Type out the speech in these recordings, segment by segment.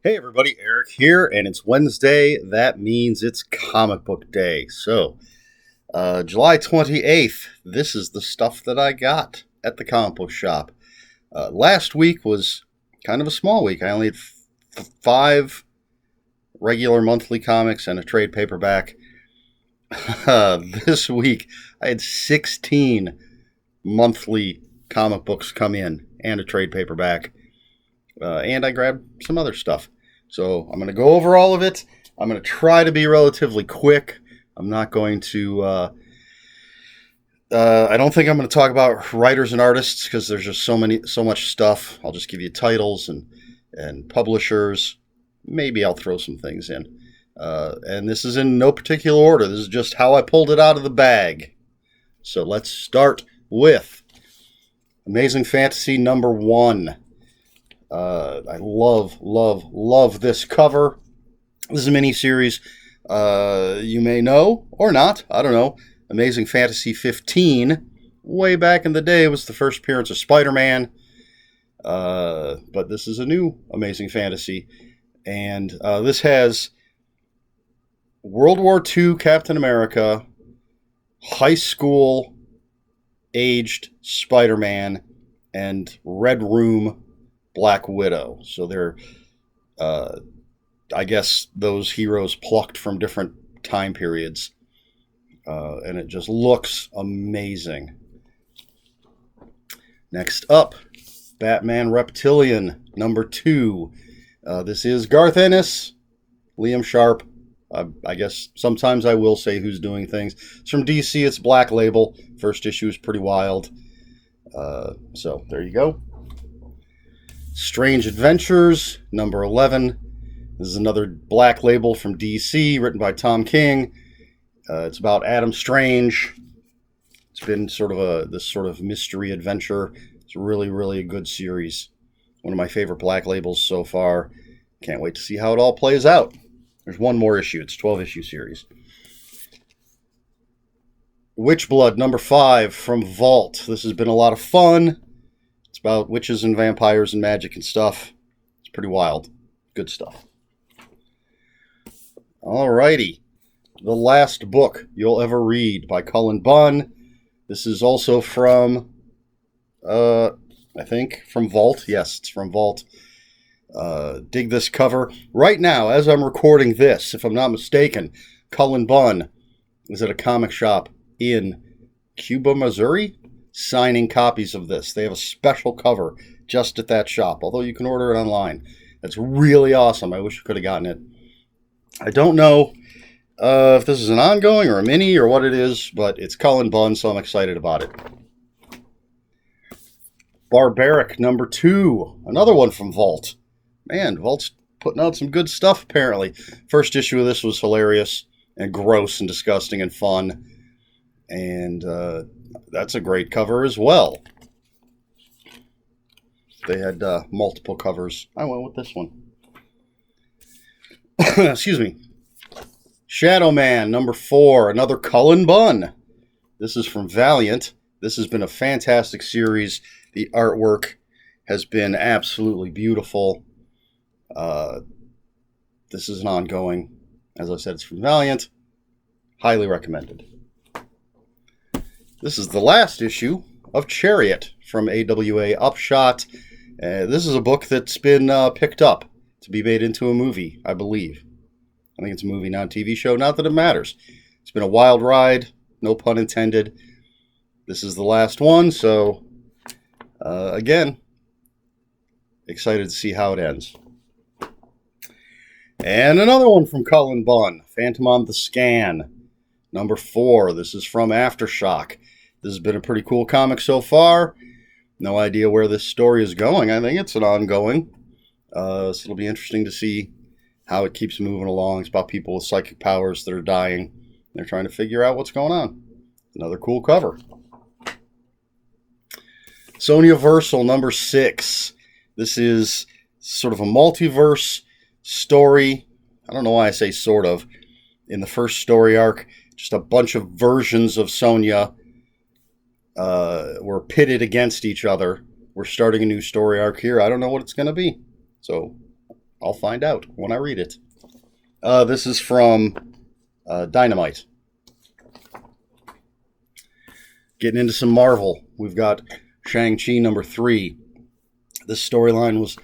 Hey everybody, Eric here, and it's Wednesday. That means it's comic book day. So, July 28th, this is the stuff that I got at the comic book shop. Last week was kind of a small week. I only had five regular monthly comics and a trade paperback. This week, I had 16 monthly comic books come in and a trade paperback. And I grabbed some other stuff. So I'm going to go over all of it. I'm going to try to be relatively quick. I'm not going to. I don't think I'm going to talk about writers and artists because there's just so much stuff. I'll just give you titles and publishers. Maybe I'll throw some things in. And this is in no particular order. This is just how I pulled it out of the bag. So let's start with Amazing Fantasy number 1. I love this cover. This is a mini-series. You may know, or not, I don't know. Amazing Fantasy 15, way back in the day, was the first appearance of Spider-Man. But this is a new Amazing Fantasy. And this has World War II Captain America, high school aged Spider-Man, and Red Room Black Widow. So they're, I guess, those heroes plucked from different time periods. And it just looks amazing. Next up, Batman Reptilian, number 2. This is Garth Ennis, Liam Sharp. I guess sometimes I will say who's doing things. It's from DC. It's Black Label. First issue is pretty wild. So there you go. Strange Adventures, number 11. This is another Black Label from DC, written by Tom King. It's about Adam Strange. It's been this sort of mystery adventure. It's really a good series. One of my favorite Black Labels so far. Can't wait to see how it all plays out. There's one more issue. It's a 12-issue series. Witchblood, number 5, from Vault. This has been a lot of fun. It's about witches and vampires and magic and stuff. It's pretty wild. Good stuff. Alrighty. The Last Book You'll Ever Read by Cullen Bunn. This is also from, I think, from Vault. Yes, it's from Vault. Dig this cover. Right now, as I'm recording this, if I'm not mistaken, Cullen Bunn is at a comic shop in Cuba, Missouri, signing copies of this. They have a special cover just at that shop, although you can order it online. That's really awesome. I wish I could have gotten it. I don't know if this is an ongoing or a mini or what it is, but it's Cullen Bunn, so I'm excited about it. Barbaric, number 2. Another one from Vault. Man, Vault's putting out some good stuff, apparently. First issue of this was hilarious and gross and disgusting and fun. And that's a great cover as well. They had multiple covers. I went with this one. Excuse me. Shadow Man, number 4. Another Cullen Bunn. This is from Valiant. This has been a fantastic series. The artwork has been absolutely beautiful. This is an ongoing. As I said, it's from Valiant. Highly recommended. This is the last issue of Chariot from AWA Upshot. This is a book that's been picked up to be made into a movie, I believe. I think it's a movie, not a TV show. Not that it matters. It's been a wild ride, no pun intended. This is the last one, so again, excited to see how it ends. And another one from Cullen Bunn, Phantom on the Scan, number 4. This is from Aftershock. This has been a pretty cool comic so far. No idea where this story is going. I think it's an ongoing. So it'll be interesting to see how it keeps moving along. It's about people with psychic powers that are dying. They're trying to figure out what's going on. Another cool cover. Sonyaversal, number 6. This is sort of a multiverse story. I don't know why I say sort of. In the first story arc, just a bunch of versions of Sonya were pitted against each other. We're starting a new story arc here. I don't know what it's going to be. So I'll find out when I read it. This is from Dynamite. Getting into some Marvel. We've got Shang-Chi #3. This storyline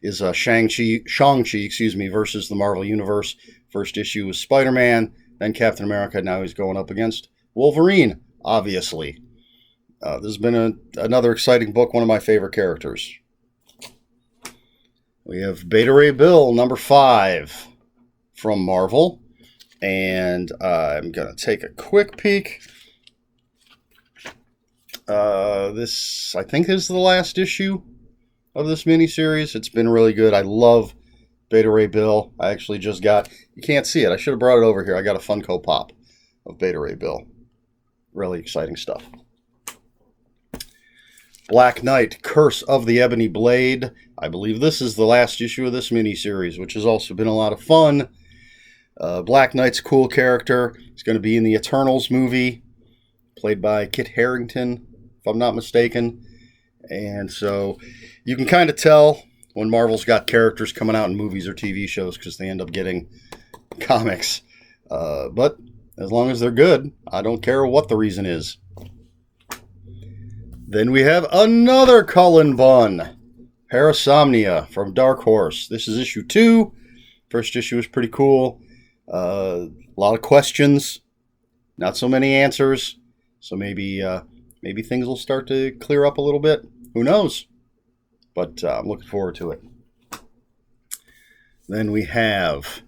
is Shang-Chi, versus the Marvel Universe. First issue was Spider-Man, then Captain America. Now he's going up against Wolverine, obviously. This has been another exciting book, one of my favorite characters. We have Beta Ray Bill, #5 from Marvel. And I'm going to take a quick peek. This, I think, is the last issue of this miniseries. It's been really good. I love Beta Ray Bill. I actually just got, you can't see it, I should have brought it over here. I got a Funko Pop of Beta Ray Bill. Really exciting stuff. Black Knight, Curse of the Ebony Blade. I believe this is the last issue of this miniseries, which has also been a lot of fun. Black Knight's a cool character. He's going to be in the Eternals movie, played by Kit Harington, if I'm not mistaken. And so you can kind of tell when Marvel's got characters coming out in movies or TV shows because they end up getting comics. But as long as they're good, I don't care what the reason is. Then we have another Cullen Bunn, Parasomnia from Dark Horse. This is issue 2. First issue was pretty cool. A lot of questions, not so many answers. So maybe things will start to clear up a little bit. Who knows? But I'm looking forward to it. Then we have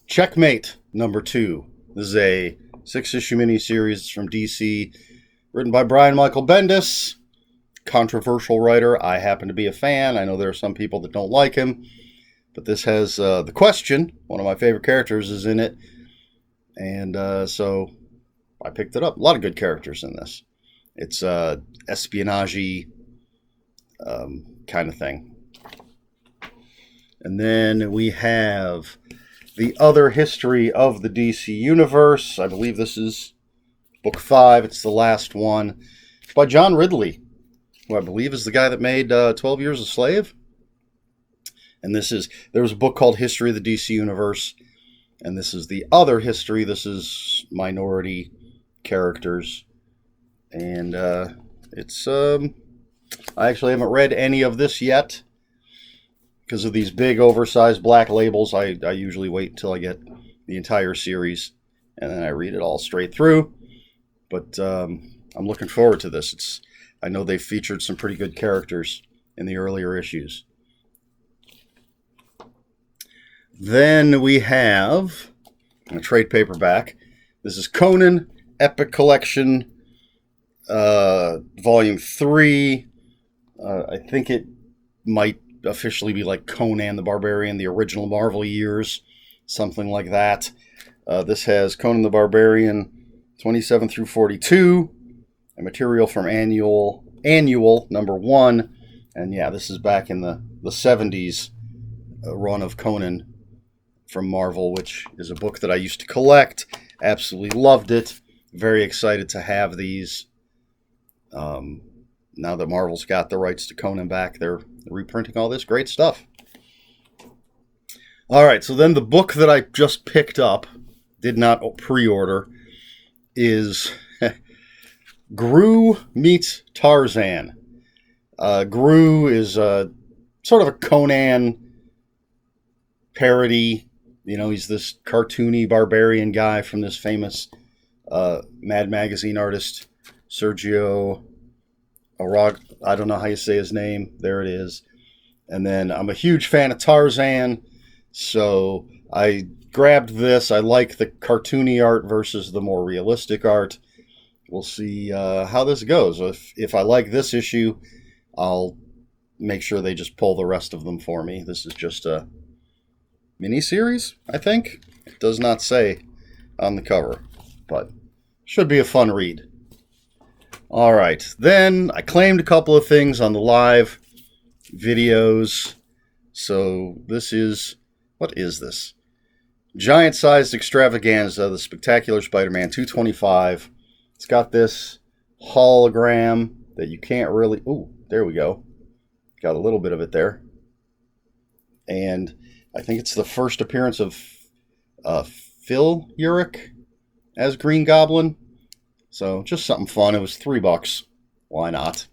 Checkmate #2. This is a 6-issue miniseries from DC, written by Brian Michael Bendis. Controversial writer. I happen to be a fan. I know there are some people that don't like him. But this has The Question. One of my favorite characters is in it. And so I picked it up. A lot of good characters in this. It's espionage kind of thing. And then we have The Other History of the DC Universe. I believe this is book 5. It's the last one. It's by John Ridley, who I believe is the guy that made 12 Years a Slave. And there was a book called History of the DC Universe. And this is The Other History. This is minority characters. And it's I actually haven't read any of this yet. Because of these big oversized black labels, I usually wait until I get the entire series. And then I read it all straight through. But I'm looking forward to this. I know they've featured some pretty good characters in the earlier issues. Then we have a trade paperback. This is Conan Epic Collection, Volume 3. I think it might officially be like Conan the Barbarian, the original Marvel years, something like that. This has Conan the Barbarian 27 through 42, and material from annual #1. And yeah, this is back in the 70s run of Conan from Marvel, which is a book that I used to collect. Absolutely loved it. Very excited to have these. Now that Marvel's got the rights to Conan back, they're reprinting all this great stuff. All right, so then the book that I just picked up, did not pre-order, is Gru meets Tarzan. Gru is sort of a Conan parody. You know, he's this cartoony barbarian guy from this famous Mad Magazine artist, Sergio Arag. I don't know how you say his name. There it is. And then I'm a huge fan of Tarzan, so I grabbed this. I like the cartoony art versus the more realistic art. We'll see how this goes. If I like this issue, I'll make sure they just pull the rest of them for me. This is just a mini-series, I think. It does not say on the cover, but should be a fun read. All right, then I claimed a couple of things on the live videos. So this is, what is this? Giant-sized extravaganza, the Spectacular Spider-Man 225. It's got this hologram that you can't really... Ooh, there we go. Got a little bit of it there. And I think it's the first appearance of Phil Urich as Green Goblin. So just something fun. It was $3. Why not?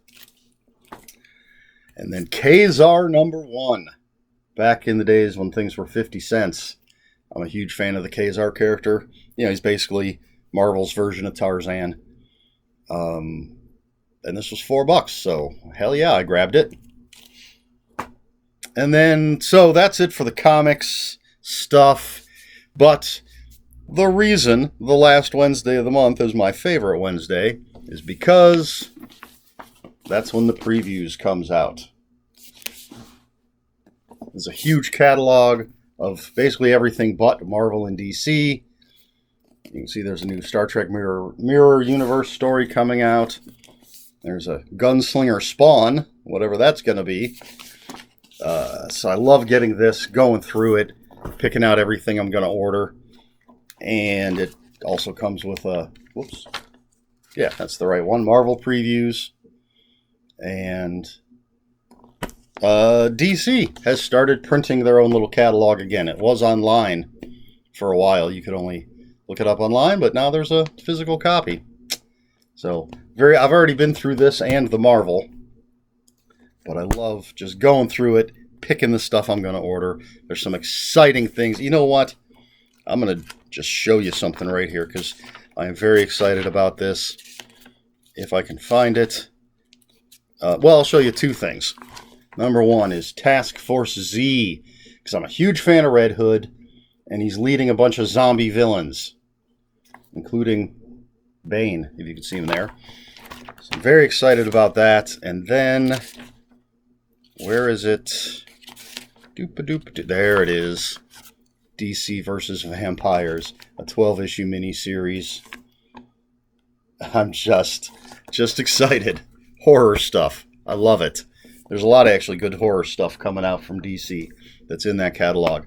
And then Ka-Zar #1. Back in the days when things were 50 cents. I'm a huge fan of the Ka-Zar character. You know, he's basically Marvel's version of Tarzan. And this was $4, so hell yeah, I grabbed it. And then, so that's it for the comics stuff. But the reason the last Wednesday of the month is my favorite Wednesday is because that's when the previews comes out. There's a huge catalog of basically everything but Marvel and DC. You can see there's a new Star Trek Mirror Universe story coming out. There's a Gunslinger Spawn, whatever that's going to be. So I love getting this, going through it, picking out everything I'm going to order. And it also comes with a, whoops. Yeah, that's the right one. Marvel previews. And DC has started printing their own little catalog again. It was online for a while. You could only look it up online, but now there's a physical copy. So I've already been through this and the Marvel, but I love just going through it, picking the stuff I'm going to order. There's some exciting things. You know what? I'm going to just show you something right here because I am very excited about this. If I can find it. Well, I'll show you two things. #1 is Task Force Z, because I'm a huge fan of Red Hood, and he's leading a bunch of zombie villains, including Bane, if you can see him there. So I'm very excited about that. And then, where is it? There it is. DC versus Vampires, a 12-issue miniseries. I'm just excited. Horror stuff. I love it. There's a lot of actually good horror stuff coming out from DC that's in that catalog.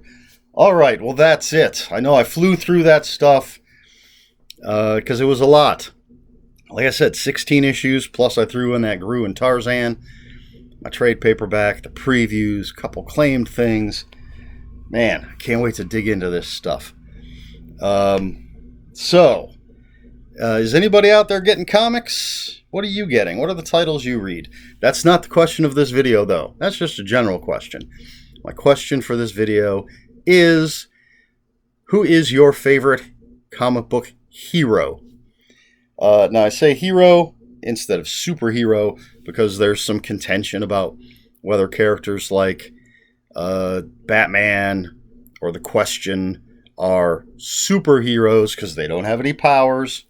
All right, well, that's it. I know I flew through that stuff because it was a lot. Like I said, 16 issues, plus I threw in that Gru and Tarzan, my trade paperback, the previews, a couple claimed things. Man, I can't wait to dig into this stuff. Is anybody out there getting comics? What are you getting? What are the titles you read? That's not the question of this video, though. That's just a general question. My question for this video is, who is your favorite comic book hero? Now, I say hero instead of superhero because there's some contention about whether characters like Batman or the Question are superheroes because they don't have any powers.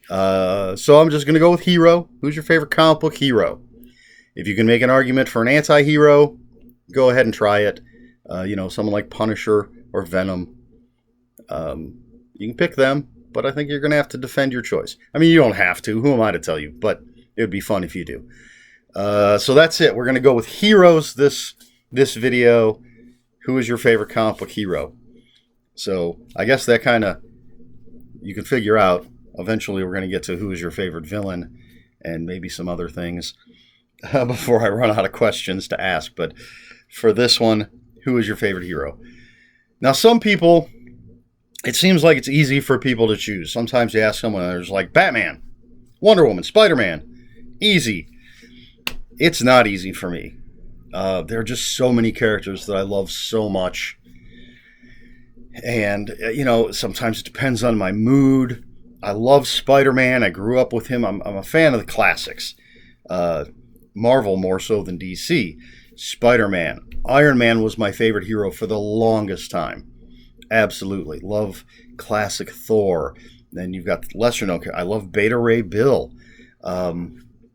So I'm just going to go with hero. Who's your favorite comic book hero? If you can make an argument for an anti-hero, go ahead and try it. Someone like Punisher or Venom. You can pick them, but I think you're going to have to defend your choice. I mean, you don't have to. Who am I to tell you? But it would be fun if you do. So that's it. We're going to go with heroes this video. Who is your favorite comic book hero? So I guess that kind of, you can figure out. Eventually we're going to get to who is your favorite villain and maybe some other things before I run out of questions to ask. But for this one, who is your favorite hero? Now, some people, it seems like it's easy for people to choose. Sometimes you ask someone, there's like Batman, Wonder Woman, Spider-Man. Easy. It's not easy for me. There are just so many characters that I love so much. And, sometimes it depends on my mood. I love Spider-Man. I grew up with him. I'm a fan of the classics. Marvel more so than DC. Spider-Man. Iron Man was my favorite hero for the longest time. Absolutely. Love classic Thor. Then you've got lesser known. I love Beta Ray Bill.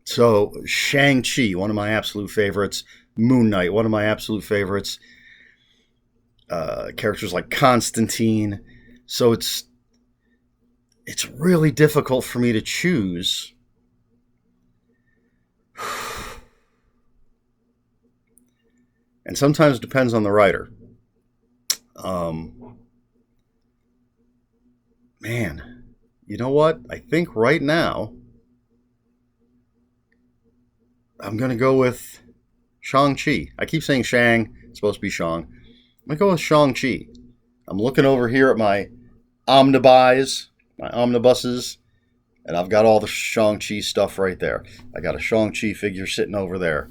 So Shang-Chi, one of my absolute favorites. Moon Knight, one of my absolute favorites. Characters like Constantine. So it's really difficult for me to choose. And sometimes it depends on the writer. Man, you know what? I think right now I'm going to go with Shang-Chi. I keep saying Shang. It's supposed to be Shang. I'm going to go with Shang-Chi. I'm looking over here at my omnibuys, my omnibuses, and I've got all the Shang-Chi stuff right there. I got a Shang-Chi figure sitting over there.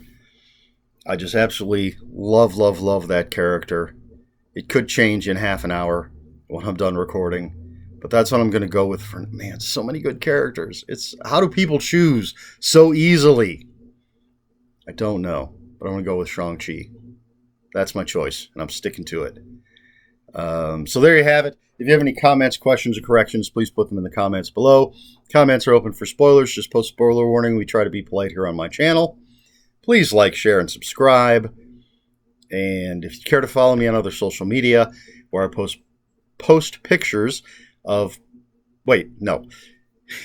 I just absolutely love, love, love that character. It could change in half an hour when I'm done recording, but that's what I'm going to go with for, man, so many good characters. It's, how do people choose so easily? I don't know, but I'm going to go with Shang-Chi. That's my choice, and I'm sticking to it. So there you have it. If you have any comments, questions, or corrections, please put them in the comments below. Comments are open for spoilers. Just post spoiler warning. We try to be polite here on my channel. Please like, share, and subscribe. And if you care to follow me on other social media, where I post pictures of... Wait, no.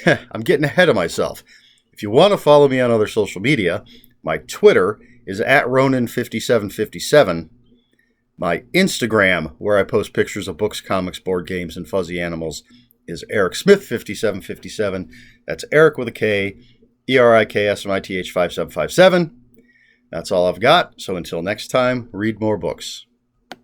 I'm getting ahead of myself. If you want to follow me on other social media, my Twitter is @Ronin5757. My Instagram, where I post pictures of books, comics, board games, and fuzzy animals, is ErikSmith5757. That's Eric with a K, ERIKSMITH5757. That's all I've got. So until next time, read more books.